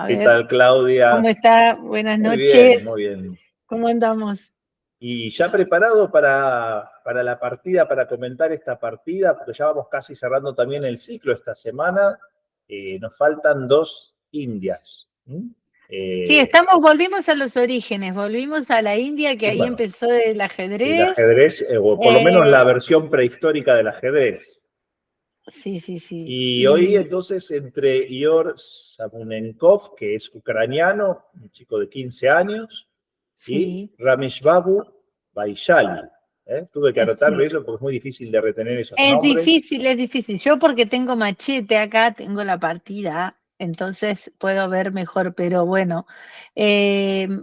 A ¿Qué ver, tal, Claudia? ¿cómo está? Buenas Muy bien, noches. muy bien. ¿Cómo andamos? ¿Y ya preparado para la partida, para comentar esta partida? Porque ya vamos casi cerrando también el ciclo esta semana. Nos faltan dos indias. Sí, Eh, volvimos a los orígenes, volvimos a la India, que y ahí bueno, empezó el el ajedrez. ajedrez, o por lo menos la versión prehistórica del ajedrez. Sí, sí, sí. Y hoy entonces entre Ior Samunenkov, que es ucraniano, un chico de 15 años, y Sí, Rameshbabu Vaishali. Tuve que anotarme sí. eso porque es muy difícil de retener esos Es nombres. difícil, es difícil. Yo porque tengo machete acá, tengo la partida, entonces puedo ver mejor, pero bueno.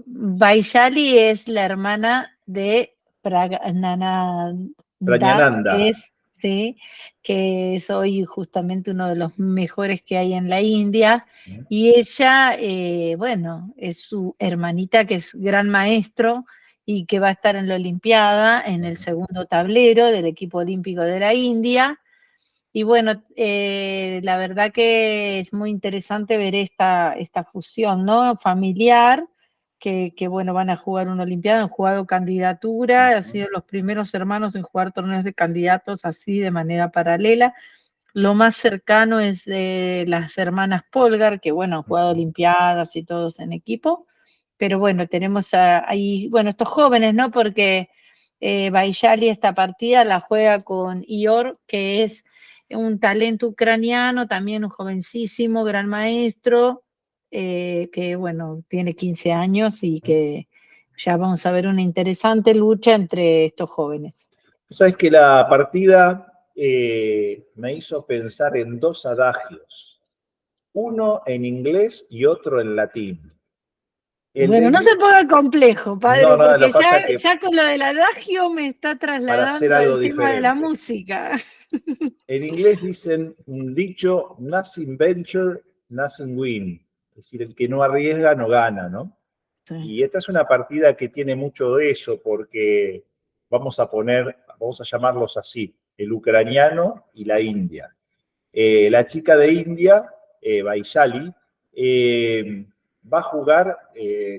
Vaishali es la hermana de Pragnananda, Prañananda. sí, que es hoy justamente uno de los mejores que hay en la India. Y ella, bueno, es su hermanita que es gran maestro y que va a estar en la Olimpiada, en el segundo tablero del equipo olímpico de la India. Y bueno, la verdad que es muy interesante ver esta fusión, ¿no? Familiar, que bueno, van a jugar una Olimpiada, han jugado candidatura, han sido los primeros hermanos en jugar torneos de candidatos así de manera paralela. Lo más cercano es las hermanas Polgar, que bueno, han jugado Olimpiadas y todos en equipo. Pero bueno, tenemos ahí, bueno, estos jóvenes, ¿no? Porque Vaishali esta partida la juega con Ior, que es un talento ucraniano, también un jovencísimo, gran maestro, que bueno, tiene 15 años y que ya vamos a ver una interesante lucha entre estos jóvenes. Sabes que la partida me hizo pensar en dos adagios, uno en inglés y otro en latín. Y El de bueno, no inglés, se ponga complejo, no, padre, no, lo porque que pasa que ya con lo del adagio me está para hacer trasladando algo al tema de la diferente. música. En inglés dicen un dicho, nothing venture, nothing win. Es decir, el que no arriesga no gana, ¿no? Sí. Y esta es una partida que tiene mucho de eso, porque vamos a llamarlos así, el ucraniano y la India. La chica de India, Vaishali, va a jugar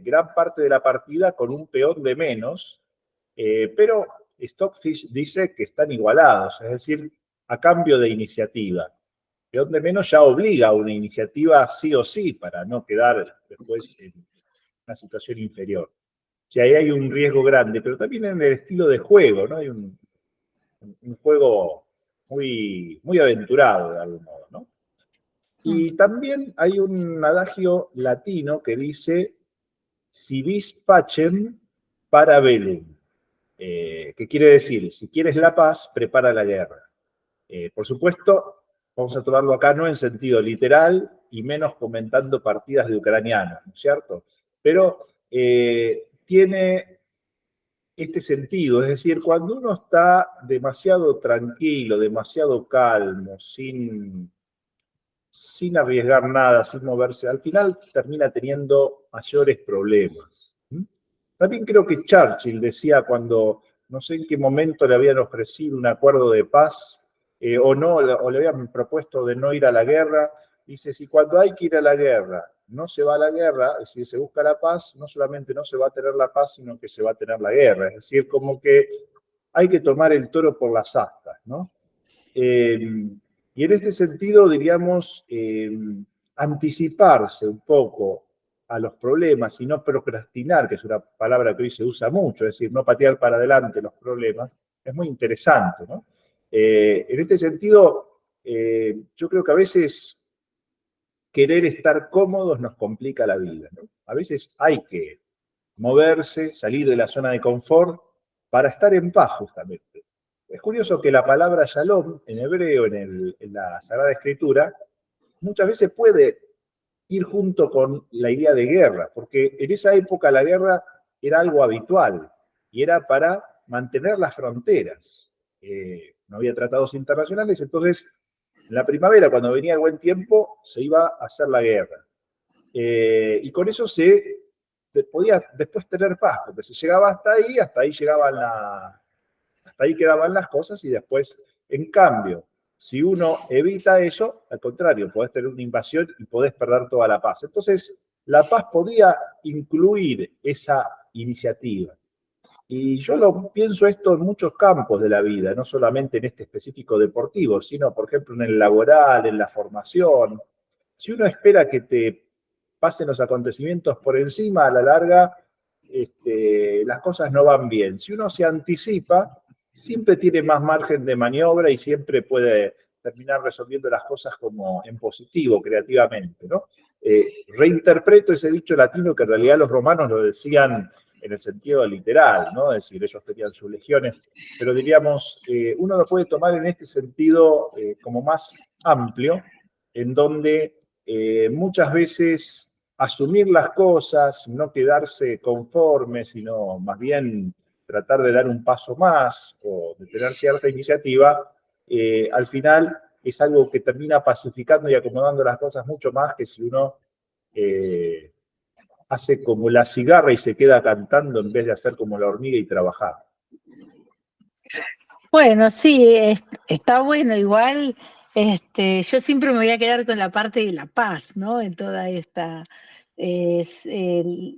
gran parte de la partida con un peón de menos, pero Stockfish dice que están igualados, es decir, a cambio de iniciativa. Peón de menos ya obliga a una iniciativa sí o sí para no quedar después en una situación inferior. O sea, ahí hay un riesgo grande, pero también en el estilo de juego, ¿no? Hay un juego muy, muy aventurado de algún modo, ¿no? Y también hay un adagio latino que dice, si vis pacem, para bellum, que quiere decir, si quieres la paz, prepara la guerra. Por supuesto, vamos a tomarlo acá no en sentido literal y menos comentando partidas de ucranianos, ¿no es cierto? Pero tiene este sentido, es decir, cuando uno está demasiado tranquilo, demasiado calmo, sin arriesgar nada, sin moverse, al final termina teniendo mayores problemas. También creo que Churchill decía cuando, no sé en qué momento le habían ofrecido un acuerdo de paz o no, o le habían propuesto de no ir a la guerra, dice, si cuando hay que ir a la guerra no se va a la guerra, es decir, se busca la paz, no solamente no se va a tener la paz, sino que se va a tener la guerra. Es decir, como que hay que tomar el toro por las astas, ¿no? Y en este sentido, diríamos, anticiparse un poco a los problemas y no procrastinar, que es una palabra que hoy se usa mucho, es decir, no patear para adelante los problemas, es muy interesante, ¿no? En este sentido, yo creo que a veces querer estar cómodos nos complica la vida, ¿no? A veces hay que moverse, salir de la zona de confort para estar en paz justamente. Es curioso que la palabra shalom en hebreo, en la Sagrada Escritura, muchas veces puede ir junto con la idea de guerra, porque en esa época la guerra era algo habitual y era para mantener las fronteras. No había tratados internacionales, entonces en la primavera, cuando venía el buen tiempo, se iba a hacer la guerra. Y con eso se podía después tener paz, porque si llegaba hasta ahí hasta ahí quedaban las cosas y después, en cambio, si uno evita eso, al contrario, podés tener una invasión y podés perder toda la paz. Entonces, la paz podía incluir esa iniciativa. Y yo lo pienso esto en muchos campos de la vida, no solamente en este específico deportivo, sino, por ejemplo, en el laboral, en la formación. Si uno espera que te pasen los acontecimientos por encima, a la larga, las cosas no van bien. Si uno se anticipa, siempre tiene más margen de maniobra y siempre puede terminar resolviendo las cosas como en positivo, creativamente, ¿no? Reinterpreto ese dicho latino que en realidad los romanos lo decían en el sentido literal, ¿no? Es decir, ellos tenían sus legiones, pero diríamos, uno lo puede tomar en este sentido como más amplio, en donde muchas veces asumir las cosas, no quedarse conforme, sino más bien tratar de dar un paso más o de tener cierta iniciativa, al final es algo que termina pacificando y acomodando las cosas mucho más que si uno hace como la cigarra y se queda cantando en vez de hacer como la hormiga y trabajar. Bueno, sí, está bueno. Igual, yo siempre me voy a quedar con la parte de la paz, ¿no? En toda esta.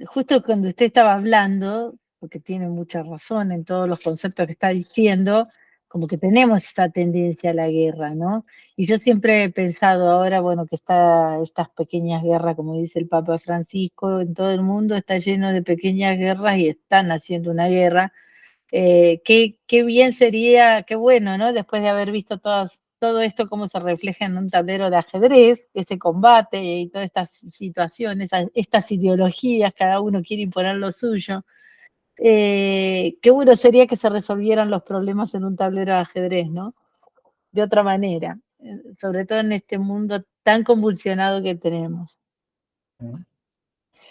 Justo cuando usted estaba hablando, porque tiene mucha razón en todos los conceptos que está diciendo, como que tenemos esa tendencia a la guerra, ¿no? Y yo siempre he pensado ahora, bueno, que estas pequeñas guerras, como dice el Papa Francisco, en todo el mundo está lleno de pequeñas guerras y están haciendo una guerra. Qué bien sería, qué bueno, ¿no? Después de haber visto todo esto, cómo se refleja en un tablero de ajedrez, ese combate y todas estas situaciones, estas ideologías, cada uno quiere imponer lo suyo. Qué bueno sería que se resolvieran los problemas en un tablero de ajedrez, ¿no? De otra manera, sobre todo en este mundo tan convulsionado que tenemos.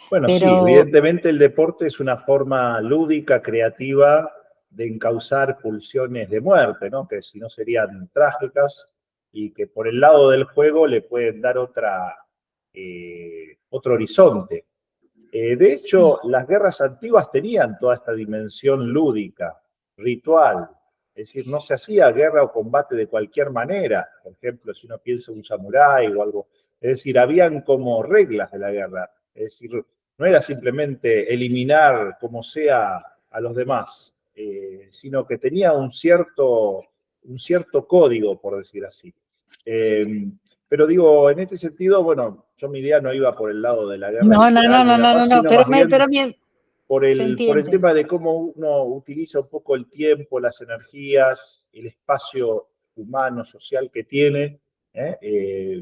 Bueno, sí, Pero evidentemente el deporte es una forma lúdica, creativa, de encauzar pulsiones de muerte, ¿no? Que si no serían trágicas y que por el lado del juego le pueden dar otro horizonte. De hecho, las guerras antiguas tenían toda esta dimensión lúdica, ritual. Es decir, no se hacía guerra o combate de cualquier manera. Por ejemplo, si uno piensa en un samurái o algo. Es decir, habían como reglas de la guerra. Es decir, no era simplemente eliminar como sea a los demás, sino que tenía un cierto código, por decir así. Pero digo, en este sentido, bueno, yo mi idea no iba por el lado de la guerra no, no, no, literal ni no, la no, no, paz, no, sino más bien pero bien, se por el entiende. tema de cómo uno utiliza un poco el tiempo, las energías, el espacio humano, social que tiene,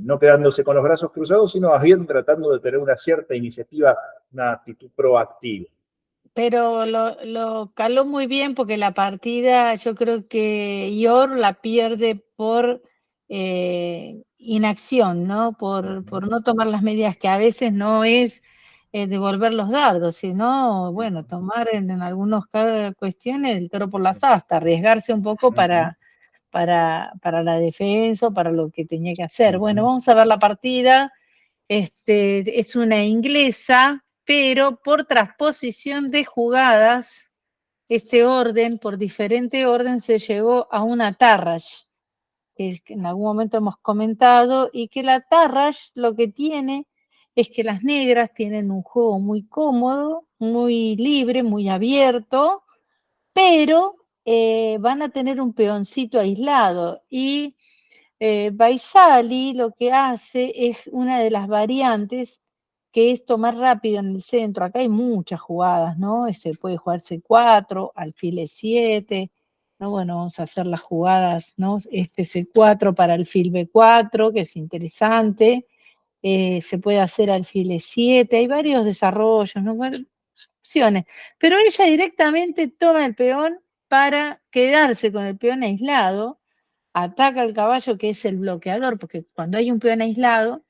no quedándose con los brazos cruzados, sino más bien tratando de tener una cierta iniciativa, una actitud proactiva. Pero lo caló muy bien porque la partida yo creo que Yor la pierde por inacción, ¿no? Por no tomar las medidas que a veces no es devolver los dardos, sino, bueno, tomar en algunas cuestiones el toro por las astas, arriesgarse un poco para la defensa o para lo que tenía que hacer. Bueno, vamos a ver la partida. Es una inglesa, pero por transposición de jugadas, este orden, por diferente orden, se llegó a una Tarrasch, que en algún momento hemos comentado, y que la Tarrasch lo que tiene es que las negras tienen un juego muy cómodo, muy libre, muy abierto, pero van a tener un peoncito aislado y Baisali lo que hace es una de las variantes que es tomar rápido en el centro. Acá hay muchas jugadas, ¿no? Se puede jugar C4, alfil E7, ¿no? Bueno, vamos a hacer las jugadas, ¿no? Este C4 para alfil B4, que es interesante. Se puede hacer alfil E7, hay varios desarrollos, ¿no? Bueno, opciones. Pero ella directamente toma el peón para quedarse con el peón aislado, ataca al caballo que es el bloqueador, porque cuando hay un peón aislado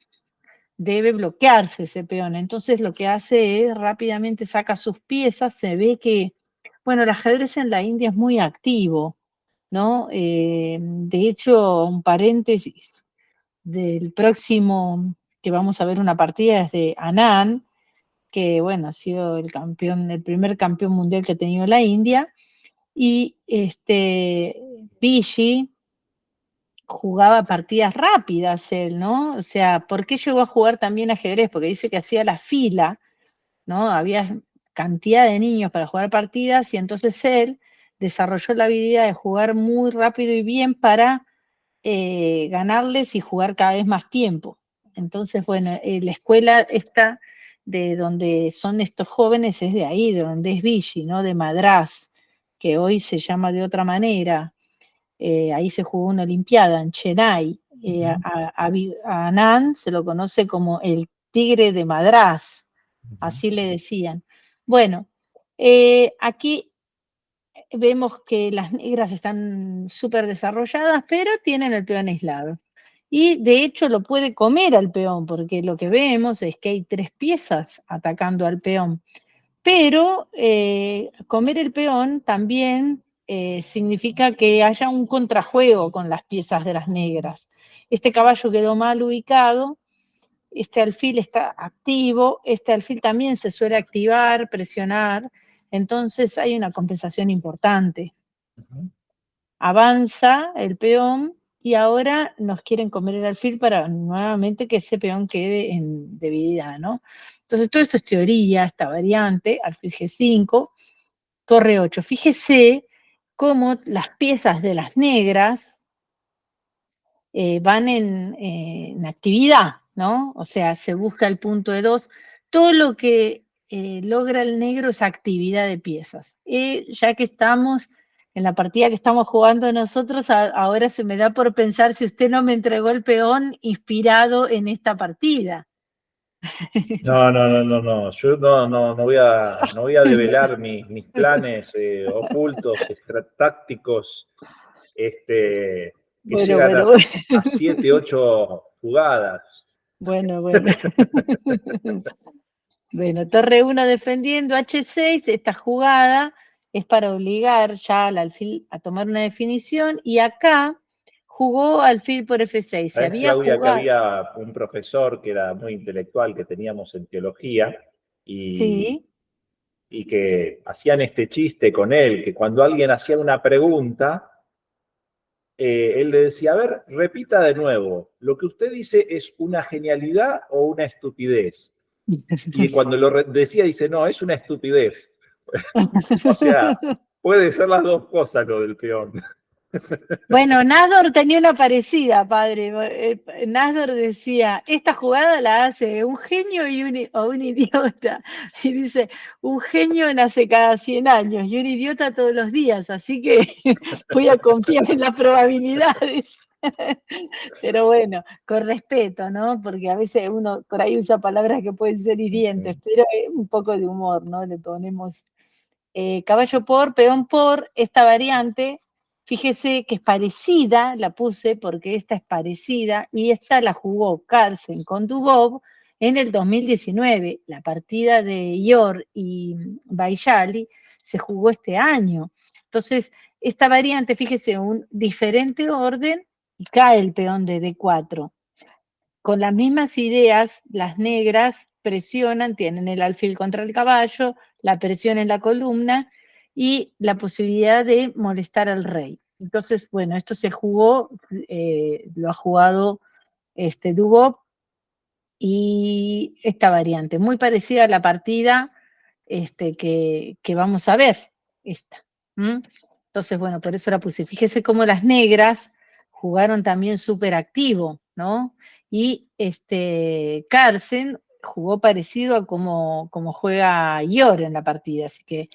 debe bloquearse ese peón. Entonces lo que hace es rápidamente saca sus piezas, se ve que, bueno, el ajedrez en la India es muy activo, ¿no? De hecho, un paréntesis del próximo que vamos a ver una partida es de Anand, que bueno, ha sido el campeón, el primer campeón mundial que ha tenido la India, y Vichy, jugaba partidas rápidas él, ¿no? O sea, ¿por qué llegó a jugar también ajedrez? Porque dice que hacía la fila, ¿no? Había cantidad de niños para jugar partidas y entonces él desarrolló la habilidad de jugar muy rápido y bien para ganarles y jugar cada vez más tiempo. Entonces, bueno, la escuela esta de donde son estos jóvenes es de ahí, de donde es Vichy, ¿no? De Madrás, que hoy se llama de otra manera. Ahí se jugó una olimpiada en Chennai. A Anand se lo conoce como el tigre de Madrás, así le decían. Bueno, aquí vemos que las negras están súper desarrolladas, pero tienen el peón aislado. Y de hecho lo puede comer al peón, porque lo que vemos es que hay 3 piezas atacando al peón. Pero comer el peón también significa que haya un contrajuego con las piezas de las negras. Este caballo quedó mal ubicado, este alfil está activo, este alfil también se suele activar, presionar, entonces hay una compensación importante. Avanza el peón y ahora nos quieren comer el alfil para nuevamente que ese peón quede en debilidad, ¿no? Entonces todo esto es teoría, esta variante, alfil G5, torre 8. Fíjese cómo las piezas de las negras van en actividad, ¿no? O sea, se busca el punto de 2. Todo lo que logra el negro es actividad de piezas. Ya que estamos en la partida que estamos jugando nosotros, ahora se me da por pensar si usted no me entregó el peón inspirado en esta partida. No, no, no, no, no. Yo no voy a develar mis planes ocultos, tácticos, que Bueno, llegan bueno, a 7, 8 jugadas. bueno, bueno. Bueno, torre 1 defendiendo H6, esta jugada es para obligar ya al alfil a tomar una definición y acá jugó alfil por F6, se Sabés, había Claudia, que jugado, había un profesor que era muy intelectual que teníamos en teología y, sí, y que hacían este chiste con él, que cuando alguien hacía una pregunta, él le decía, a ver, repita de nuevo, ¿lo que usted dice es una genialidad o una estupidez? Y cuando lo decía, dice, no, es una estupidez. O sea, puede ser las dos cosas lo del peón. Bueno, Násdor tenía una parecida, padre. Násdor decía, esta jugada la hace un genio o un idiota. Y dice, un genio nace cada 100 años y un idiota todos los días, así que voy a confiar en las probabilidades. Pero bueno, con respeto, ¿no? Porque a veces uno por ahí usa palabras que pueden ser hirientes, pero un poco de humor, ¿no? Le ponemos caballo por, peón por, esta variante. Fíjese que es parecida, la puse porque esta es parecida, y esta la jugó Carlsen con Dubov en el 2019. La partida de Yor y Baishali se jugó este año. Entonces, esta variante, fíjese, un diferente orden y cae el peón de D4. Con las mismas ideas, las negras presionan, tienen el alfil contra el caballo, la presión en la columna y la posibilidad de molestar al rey. Entonces, bueno, esto se jugó, lo ha jugado Dubov y esta variante, muy parecida a la partida que vamos a ver, esta. Entonces, bueno, por eso la puse. Fíjese cómo las negras jugaron también súper activo, ¿no? Y Carlsen jugó parecido a como juega Yor en la partida, así que,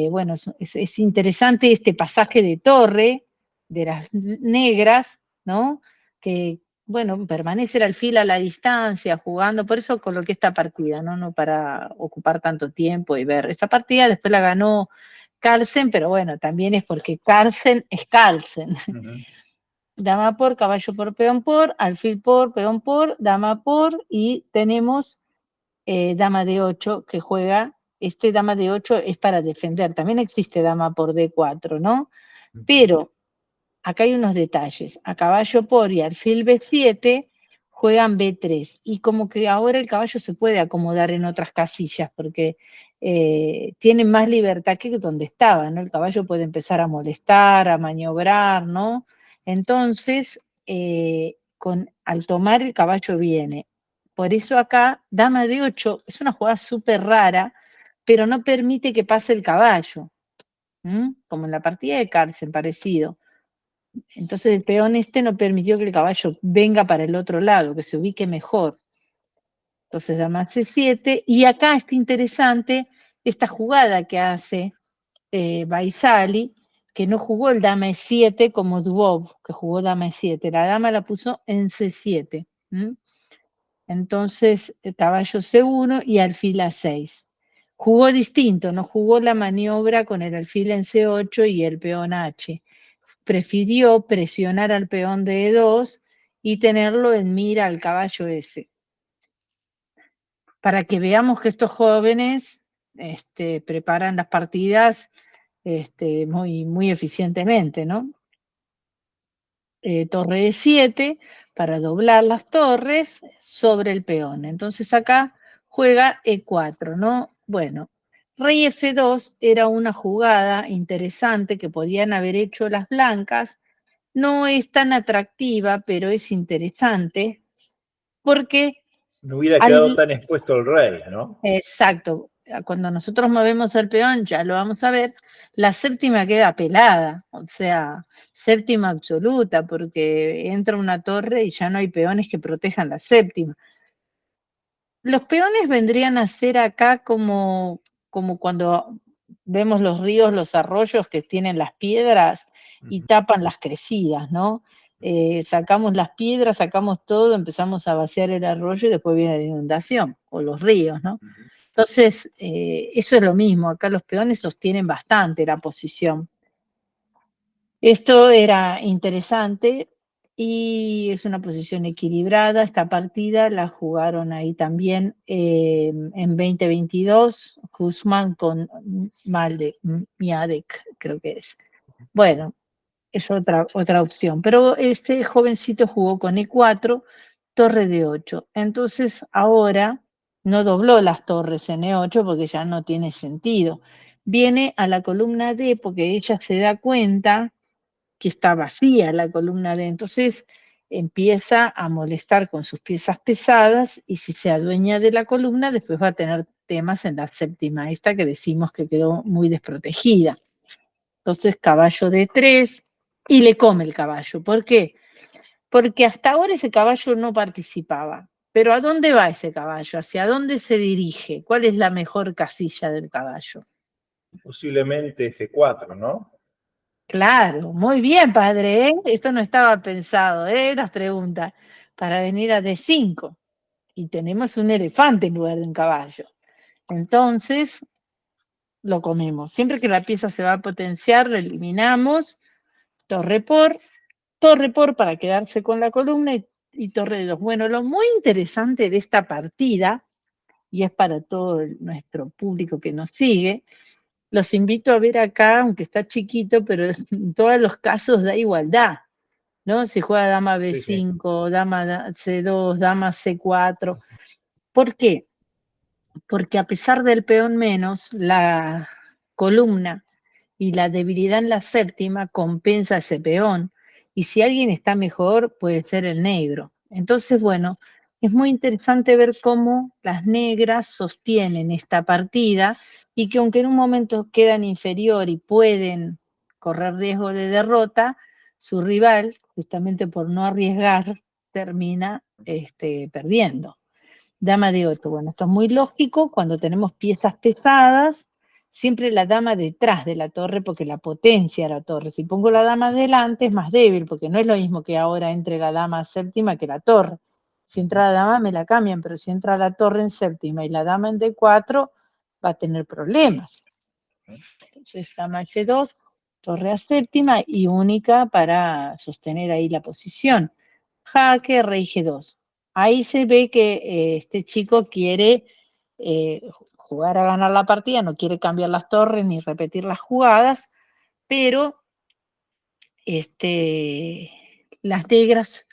bueno, es interesante este pasaje de torre de las negras, ¿no? Que, bueno, permanece el alfil a la distancia, jugando, por eso coloqué esta partida, ¿no? No para ocupar tanto tiempo y ver. Esa partida después la ganó Carlsen, pero bueno, también es porque Carlsen es Carlsen. Dama por, caballo por, alfil por, peón por, dama por, y tenemos dama de 8 que juega, dama de 8 es para defender, también existe dama por D4, ¿no? Pero acá hay unos detalles, a caballo por y alfil B7 juegan B3, y como que ahora el caballo se puede acomodar en otras casillas, porque tiene más libertad que donde estaba, ¿no? El caballo puede empezar a molestar, a maniobrar, ¿no? Entonces, al tomar el caballo viene. Por eso acá, dama de 8, es una jugada súper rara, pero no permite que pase el caballo, como en la partida de Carlsen, parecido. Entonces el peón no permitió que el caballo venga para el otro lado, que se ubique mejor. Entonces dama C7, y acá está interesante esta jugada que hace Baisali, que no jugó el dama E7 como Dubov, que jugó dama E7, la dama la puso en C7. Entonces, caballo C1 y alfil A6. Jugó distinto, no jugó la maniobra con el alfil en C8 y el peón H. Prefirió presionar al peón de E2 y tenerlo en mira al caballo S. Para que veamos que estos jóvenes preparan las partidas muy, muy eficientemente, ¿no? Torre de 7 para doblar las torres sobre el peón. Entonces acá juega E4, ¿no? Bueno, rey F2 era una jugada interesante que podían haber hecho las blancas. No es tan atractiva, pero es interesante porque No hubiera quedado tan expuesto el rey, ¿no? Exacto. Cuando nosotros movemos el peón, ya lo vamos a ver, la séptima queda pelada, o sea, séptima absoluta, porque entra una torre y ya no hay peones que protejan la séptima. Los peones vendrían a ser acá como cuando vemos los ríos, los arroyos que tienen las piedras y tapan las crecidas, ¿no? Sacamos las piedras, sacamos todo, empezamos a vaciar el arroyo y después viene la inundación, o los ríos, ¿no? Entonces, eso es lo mismo, acá los peones sostienen bastante la posición. Esto era interesante y es una posición equilibrada. Esta partida la jugaron ahí también en 2022, Guzmán con Miadek, creo que es. Bueno, es otra opción, pero este jovencito jugó con E4, torre de 8. Entonces ahora no dobló las torres en E8 porque ya no tiene sentido. Viene a la columna D porque ella se da cuenta que está vacía la columna D, entonces empieza a molestar con sus piezas pesadas y si se adueña de la columna después va a tener temas en la séptima, esta que decimos que quedó muy desprotegida. Entonces caballo D3 y le come el caballo. ¿Por qué? Porque hasta ahora ese caballo no participaba. Pero ¿a dónde va ese caballo? ¿Hacia dónde se dirige? ¿Cuál es la mejor casilla del caballo? Posiblemente F4, ¿no? Claro, muy bien, padre, ¿eh? Esto no estaba pensado, las preguntas. Para venir a D5. Y tenemos un elefante en lugar de un caballo. Entonces, lo comemos. Siempre que la pieza se va a potenciar, lo eliminamos. Torre por para quedarse con la columna y torre de 2. Bueno, lo muy interesante de esta partida, y es para todo nuestro público que nos sigue, los invito a ver acá, aunque está chiquito, pero en todos los casos da igualdad, ¿no? Se juega dama B5, sí. Dama C2, dama C4. ¿Por qué? Porque a pesar del peón menos, la columna y la debilidad en la séptima compensa ese peón. Y si alguien está mejor, puede ser el negro. Entonces, bueno, es muy interesante ver cómo las negras sostienen esta partida y que aunque en un momento quedan inferior y pueden correr riesgo de derrota, su rival, justamente por no arriesgar, termina perdiendo. Dama de 8. Bueno, esto es muy lógico. Cuando tenemos piezas pesadas, siempre la dama detrás de la torre porque la potencia la torre. Si pongo la dama delante es más débil porque no es lo mismo que ahora entre la dama séptima que la torre. Si entra la dama me la cambian, pero si entra la torre en séptima y la dama en D4 va a tener problemas. Entonces dama F2, torre a séptima y única para sostener ahí la posición. Jaque, rey G2. Ahí se ve que este chico quiere jugar a ganar la partida, no quiere cambiar las torres ni repetir las jugadas, pero las negras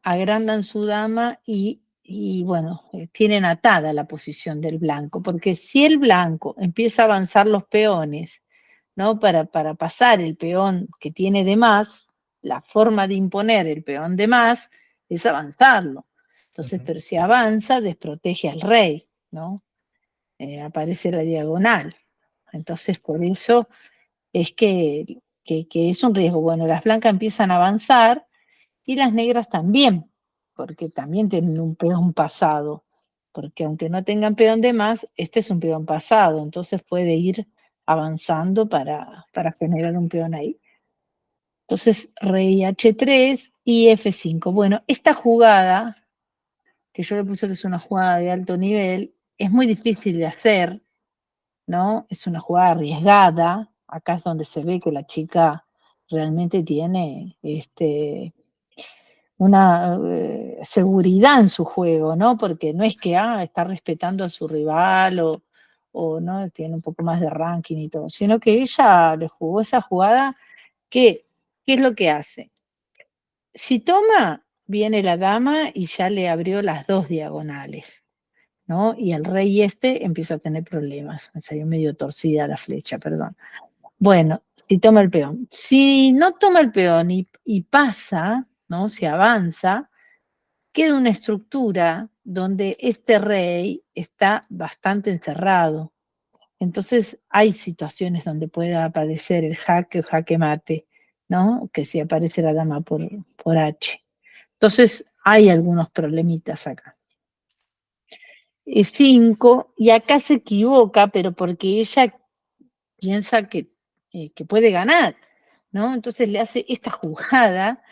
agrandan su dama y bueno, tienen atada la posición del blanco, porque si el blanco empieza a avanzar los peones, ¿no? Para pasar el peón que tiene de más, la forma de imponer el peón de más es avanzarlo. Entonces, pero si avanza, desprotege al rey, ¿no? Aparece la diagonal. Entonces, por eso es que es un riesgo. Bueno, las blancas empiezan a avanzar y las negras también, porque también tienen un peón pasado, porque aunque no tengan peón de más, este es un peón pasado, entonces puede ir avanzando para generar un peón ahí. Entonces, rey H3 y F5. Bueno, esta jugada, que yo le puse que es una jugada de alto nivel, es muy difícil de hacer, ¿no? Es una jugada arriesgada. Acá es donde se ve que la chica realmente tiene una seguridad en su juego, ¿no? Porque no es que está respetando a su rival o no tiene un poco más de ranking y todo, sino que ella le jugó esa jugada que, ¿qué es lo que hace? Si toma, viene la dama y ya le abrió las dos diagonales, ¿no? Y el rey empieza a tener problemas. Me salió medio torcida la flecha, perdón. Bueno, si toma el peón. Si no toma el peón y pasa, ¿no? Si avanza, queda una estructura donde este rey está bastante encerrado. Entonces hay situaciones donde pueda aparecer el jaque o jaque mate, ¿no? Que si aparece la dama por H. Entonces hay algunos problemitas acá. 5, y acá se equivoca, pero porque ella piensa que puede ganar, ¿no? Entonces le hace esta jugada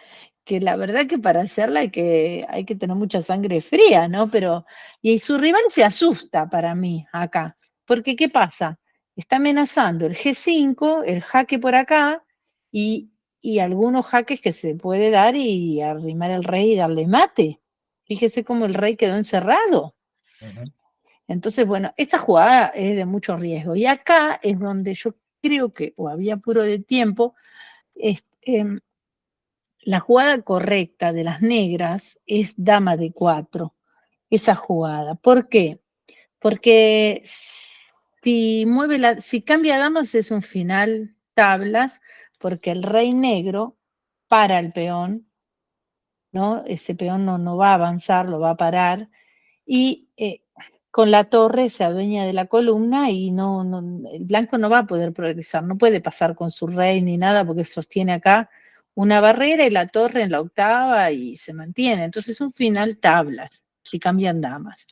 que la verdad que para hacerla hay que tener mucha sangre fría, ¿no? Pero, y su rival se asusta para mí acá, porque ¿qué pasa? Está amenazando el G5, el jaque por acá, y, y algunos jaques que se puede dar y arrimar el rey y darle mate. Fíjese cómo el rey quedó encerrado. Entonces, bueno, esta jugada es de mucho riesgo. Y acá es donde yo creo que, o había apuro de tiempo, la jugada correcta de las negras es dama de 4, esa jugada. ¿Por qué? Porque si cambia damas es un final tablas, porque el rey negro para el peón, ¿no? Ese peón no va a avanzar, lo va a parar, y con la torre se adueña de la columna y el blanco no va a poder progresar, no puede pasar con su rey ni nada porque sostiene acá una barrera y la torre en la octava y se mantiene. Entonces un final tablas, si cambian damas.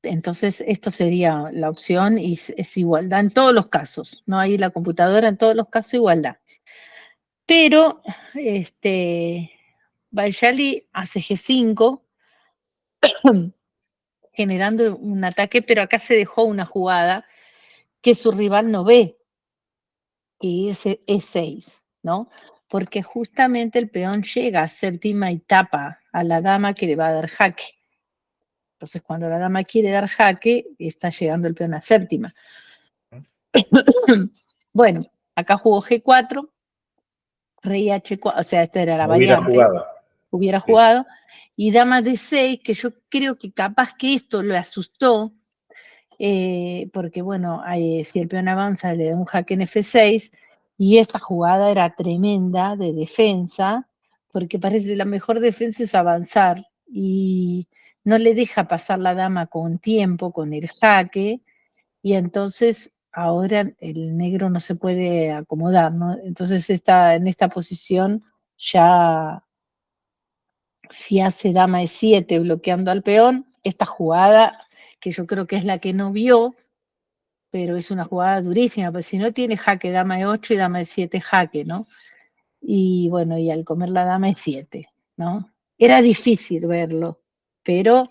Entonces esto sería la opción y es igualdad en todos los casos, no hay la computadora en todos los casos igualdad. Pero Bayali hace G5 generando un ataque, pero acá se dejó una jugada que su rival no ve, que es E6, ¿no? Porque justamente el peón llega a séptima y tapa a la dama que le va a dar jaque. Entonces, cuando la dama quiere dar jaque, está llegando el peón a séptima. Bueno, acá jugó G4, rey H4, o sea, esta era la variante. Hubiera jugado. Y dama D6, que yo creo que capaz que esto lo asustó, porque bueno, si el peón avanza le da un jaque en F6 y esta jugada era tremenda de defensa, porque parece la mejor defensa es avanzar y no le deja pasar la dama con tiempo, con el jaque, y entonces ahora el negro no se puede acomodar, ¿no? Entonces en esta posición ya si hace dama E7 bloqueando al peón, esta jugada que yo creo que es la que no vio, pero es una jugada durísima, porque si no tiene jaque dama E8 y dama E7 jaque, ¿no? Y bueno, y al comer la dama E7, ¿no? Era difícil verlo, pero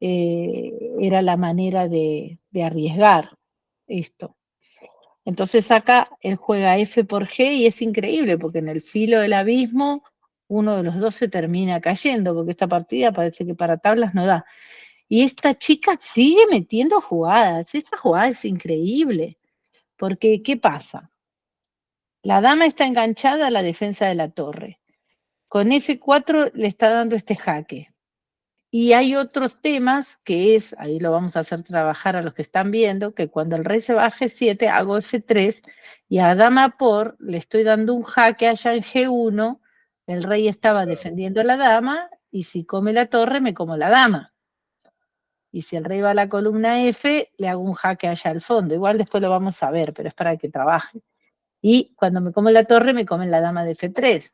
era la manera de arriesgar esto. Entonces acá él juega F por G y es increíble, porque en el filo del abismo uno de los dos se termina cayendo, porque esta partida parece que para tablas no da. Y esta chica sigue metiendo jugadas, esa jugada es increíble. Porque, ¿qué pasa? La dama está enganchada a la defensa de la torre. Con F4 le está dando este jaque. Y hay otros temas que es, ahí lo vamos a hacer trabajar a los que están viendo, que cuando el rey se va a G7, hago F3 y a dama por le estoy dando un jaque allá en G1, el rey estaba defendiendo a la dama y si come la torre me como la dama. Y si el rey va a la columna F, le hago un jaque allá al fondo. Igual después lo vamos a ver, pero es para que trabaje. Y cuando me como la torre, me comen la dama de F3.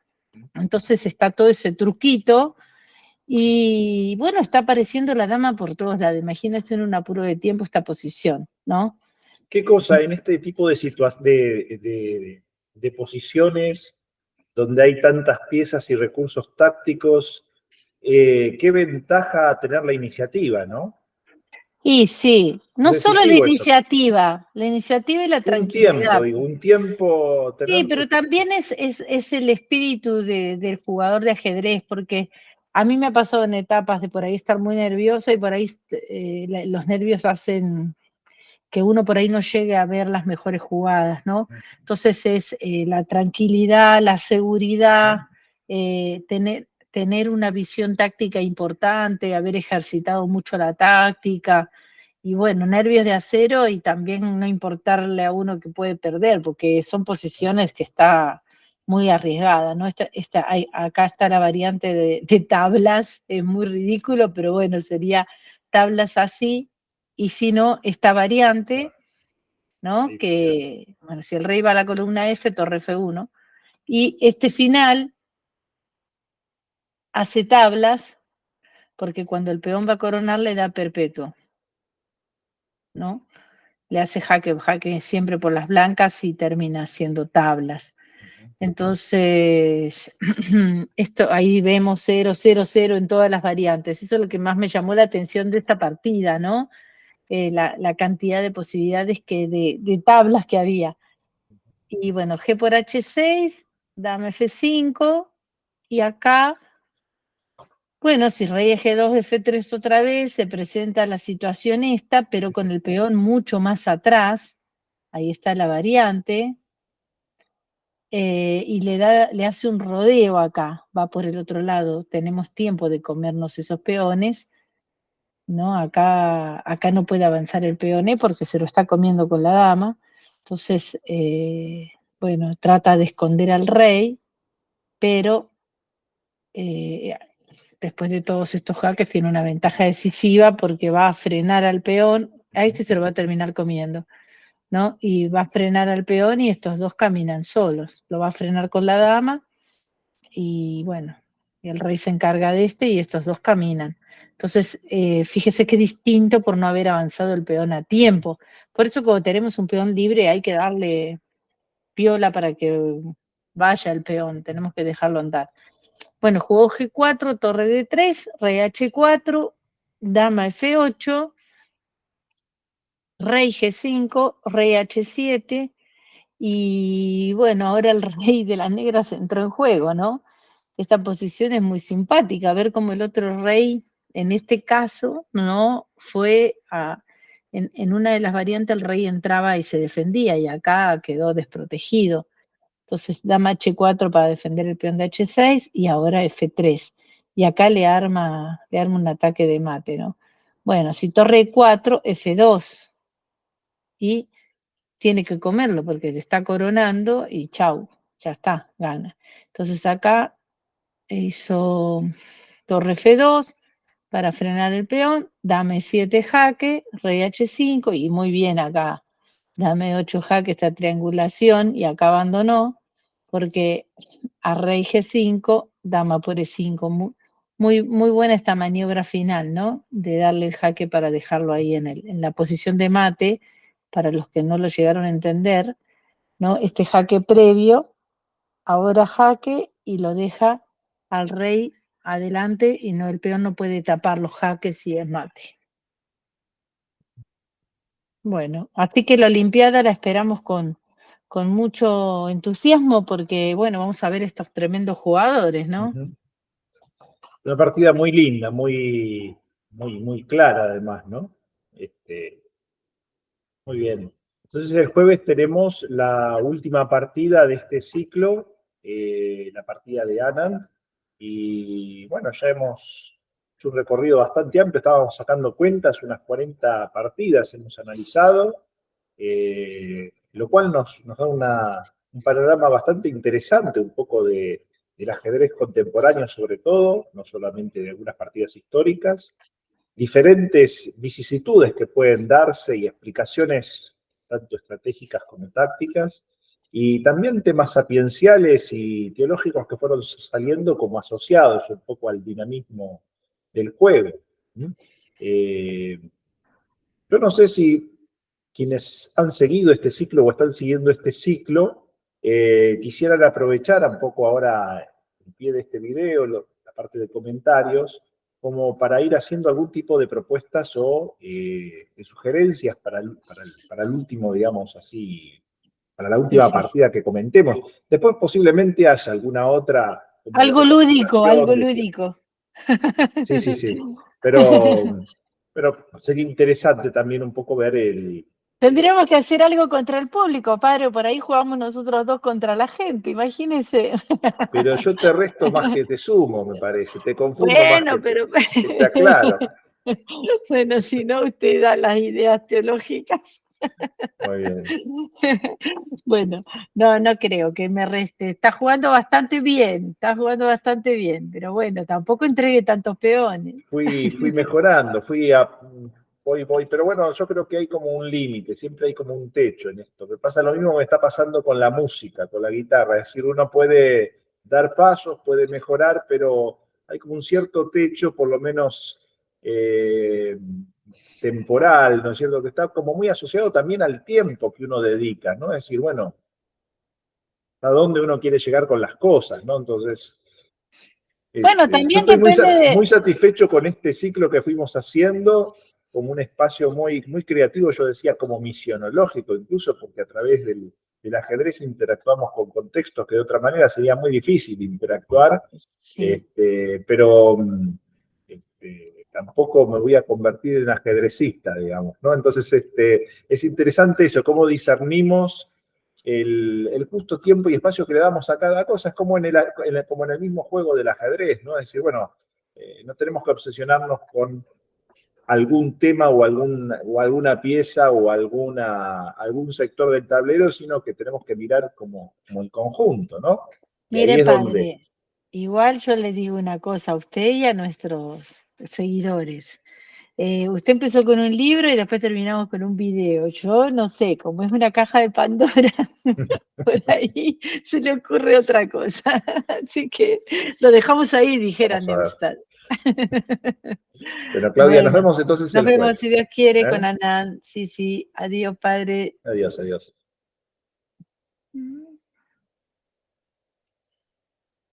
Entonces está todo ese truquito. Y bueno, está apareciendo la dama por todos lados. Imagínense en un apuro de tiempo esta posición, ¿no? ¿Qué cosa en este tipo de, de posiciones donde hay tantas piezas y recursos tácticos, qué ventaja tener la iniciativa, ¿no? Y sí, no Es solo decisivo eso. la iniciativa y la Un tiempo, tranquilidad. digo, un tiempo Sí, tener... pero también es el espíritu del jugador de ajedrez, porque a mí me ha pasado en etapas de por ahí estar muy nerviosa y por ahí los nervios hacen que uno por ahí no llegue a ver las mejores jugadas, ¿no? Entonces es la tranquilidad, la seguridad, tener una visión táctica importante, haber ejercitado mucho la táctica, y bueno, nervios de acero y también no importarle a uno que puede perder, porque son posiciones que está muy arriesgada, ¿no? Acá está la variante de tablas, es muy ridículo, pero bueno, sería tablas así, y si no, esta variante, ¿no? Que, bueno, si el rey va a la columna F, torre F1, y este final hace tablas, porque cuando el peón va a coronar le da perpetuo, ¿no? Le hace jaque siempre por las blancas y termina haciendo tablas. Entonces, esto ahí vemos 0, 0, 0 en todas las variantes. Eso es lo que más me llamó la atención de esta partida, ¿no? La cantidad de posibilidades de tablas que había. Y bueno, G por H6, dama F5, y acá, bueno, si rey G2, F3 otra vez, se presenta la situación esta, pero con el peón mucho más atrás, ahí está la variante, y le hace un rodeo acá, va por el otro lado, tenemos tiempo de comernos esos peones, ¿no? Acá no puede avanzar el peón E porque se lo está comiendo con la dama, entonces, bueno, trata de esconder al rey, pero eh, después de todos estos jaques tiene una ventaja decisiva porque va a frenar al peón, a este se lo va a terminar comiendo, ¿no? Y va a frenar al peón y estos dos caminan solos, lo va a frenar con la dama y bueno, y el rey se encarga de este y estos dos caminan. Entonces, fíjese qué distinto por no haber avanzado el peón a tiempo. Por eso cuando tenemos un peón libre hay que darle piola para que vaya el peón, tenemos que dejarlo andar. Bueno, jugó G4, torre D3, rey H4, dama F8, rey G5, rey H7, y bueno, ahora el rey de las negras entró en juego, ¿no? Esta posición es muy simpática, ver cómo el otro rey, en este caso, ¿no? En una de las variantes el rey entraba y se defendía, y acá quedó desprotegido. Entonces, dama H4 para defender el peón de H6 y ahora F3. Y acá le arma un ataque de mate, ¿no? Bueno, si torre 4, F2. Y tiene que comerlo porque le está coronando y chau, ya está, gana. Entonces acá hizo torre F2 para frenar el peón, dame 7 jaque, rey H5 y muy bien acá, dame 8 jaque esta triangulación y acá abandonó porque a rey G5, dama por E5, muy buena esta maniobra final, ¿no? De darle el jaque para dejarlo ahí en la posición de mate, para los que no lo llegaron a entender, ¿no? Este jaque previo, ahora jaque y lo deja al rey adelante y no, el peón no puede tapar los jaques si es mate. Bueno, así que la Olimpiada la esperamos con mucho entusiasmo porque, bueno, vamos a ver estos tremendos jugadores, ¿no? Una partida muy linda, muy clara además, ¿no? Muy bien. Entonces el jueves tenemos la última partida de este ciclo, la partida de Anand, y bueno, hecho un recorrido bastante amplio, estábamos sacando cuentas, unas 40 partidas hemos analizado, lo cual nos da un panorama bastante interesante, un poco del ajedrez contemporáneo sobre todo, no solamente de algunas partidas históricas, diferentes vicisitudes que pueden darse y explicaciones tanto estratégicas como tácticas, y también temas sapienciales y teológicos que fueron saliendo como asociados un poco al dinamismo del juego. Yo no sé si quienes han seguido este ciclo o están siguiendo este ciclo quisieran aprovechar un poco ahora en pie de este video, la parte de comentarios, como para ir haciendo algún tipo de propuestas o de sugerencias para el último, digamos así, para la Sí, última sí. partida que comentemos. Después posiblemente haya alguna otra como de Algo lúdico, algo recomendación, de cierto. lúdico. Sí, sí, sí. Pero sería interesante también un poco ver Tendríamos que hacer algo contra el público, padre, por ahí jugamos nosotros dos contra la gente, imagínese. pero yo te resto más que te sumo, me parece. Te confundo más Bueno, pero que te aclaro. bueno, si no, usted da las ideas teológicas. Muy bien. Bueno, no creo que me reste. Está jugando bastante bien, pero bueno, tampoco entregue tantos peones. Fui mejorando, voy, pero bueno, yo creo que hay como un límite, siempre hay como un techo en esto. Me pasa lo mismo que me está pasando con la música, con la guitarra, es decir, uno puede dar pasos, puede mejorar, pero hay como un cierto techo, por lo menos temporal, ¿no es cierto? Que está como muy asociado también al tiempo que uno dedica, ¿no? Es decir, bueno, a dónde uno quiere llegar con las cosas, ¿no? Entonces, Bueno, yo también estoy depende muy de... satisfecho con este ciclo que fuimos haciendo, como un espacio muy creativo, yo decía como misionológico, incluso porque a través del ajedrez interactuamos con contextos que de otra manera sería muy difícil interactuar, Sí. pero tampoco me voy a convertir en ajedrecista, digamos, ¿no? Entonces, es interesante eso, cómo discernimos el justo tiempo y espacio que le damos a cada cosa. Es como como en el mismo juego del ajedrez, ¿no? Es decir, bueno, no tenemos que obsesionarnos con algún tema o alguna pieza o algún sector del tablero, sino que tenemos que mirar como el conjunto, ¿no? Y ahí Mire, es donde... padre, igual yo le digo una cosa a usted y a nuestros seguidores. Usted empezó con un libro y después terminamos con un video. Yo no sé, como es una caja de Pandora, por ahí se le ocurre otra cosa. Así que lo dejamos ahí, dijera Vamos a ver. Neustadt. Bueno, Claudia, nos Bueno, vemos entonces nos el vemos jueves. si Dios quiere con ¿Eh? Anán. Sí, sí. Adiós, padre. Adiós, adiós.